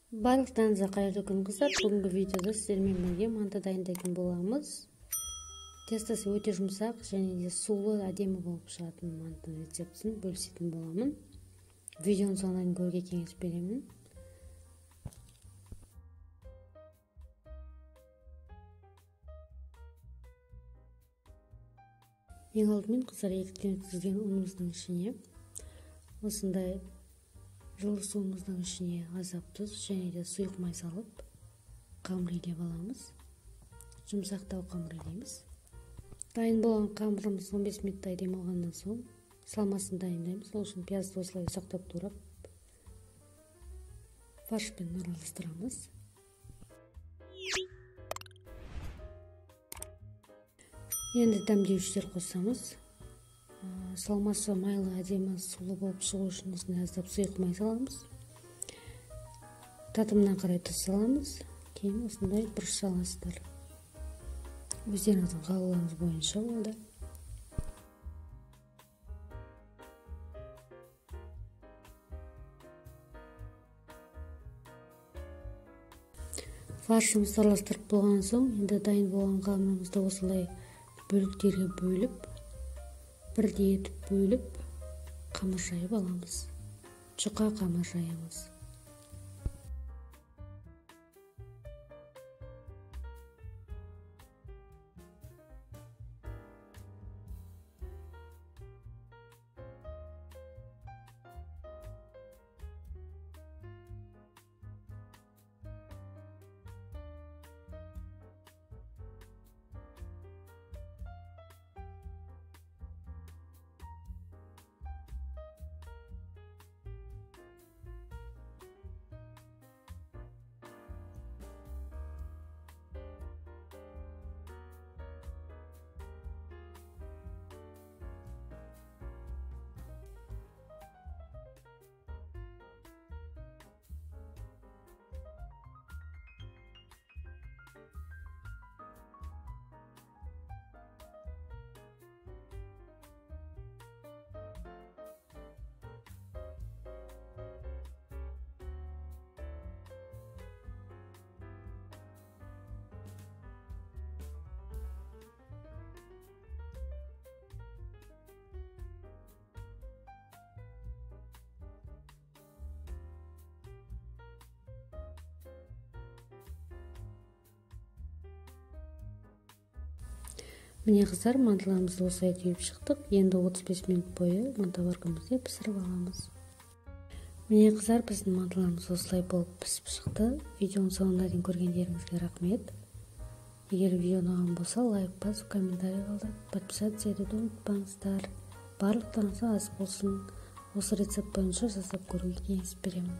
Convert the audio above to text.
Барлықтарыңызға қайырлы күн қыздар. Бүгінгі видеода сіздермен бірге манты дайындайтын боламыз. Тестосы өте жұмсақ және де сулы, әдемі болып шығатын мантының рецептісін бөлісетін боламын. Видеоның соңынан көруге кеңес беремін. Ең алдымен қыздар ерітуден өткізген ұнымыздың ішіне осындай жылы суымыздың ішіне аздап тұз және де сұйық май салып қамыр илеп аламыз. Жұмсақтау қамыр илейміз. Дайын болған қамырымыз 15 минуттай демалғаннан соң салмасын дайындаймыз. Ол үшін пиязды осылай ұсақтап турап фаршпен араластырамыз. Енді дәмдеуіштер қосамыз. Салмасы майлы, әдемі, сулы болып шығу үшін осындай аздап сұйық май саламыз. Татымына қарай тұз саламыз. Кейін осындай бұрыш саласыздар. Өздеріңіздің қалауларыңыз бойынша болды. Фаршымызды араластырып болған соң, енді дайын болған қамырымызды осылай бөліктерге бөліп, бірдей етіп бөліп, қамыр жайып аламыз. Жұқа қамыр жайамыз. Міне қыздар, мантыларымызды осылай түйіп шықтық. Енді 35 минут бойы мантоваркамызды пісіріп аламыз. Міне қыздар, біздің мантыларымыз осылай болып пісіп шықты. Видеоның соңына дейін көргендеріңізге рахмет. Егер видео ұнаған болса, лайк басып, комментарий қалдырып, подписаться етуді ұмытпаңыздар. Барлықтарыңызға ас болсын. Осы рецепт бойынша жасап көруге кеңес беремін.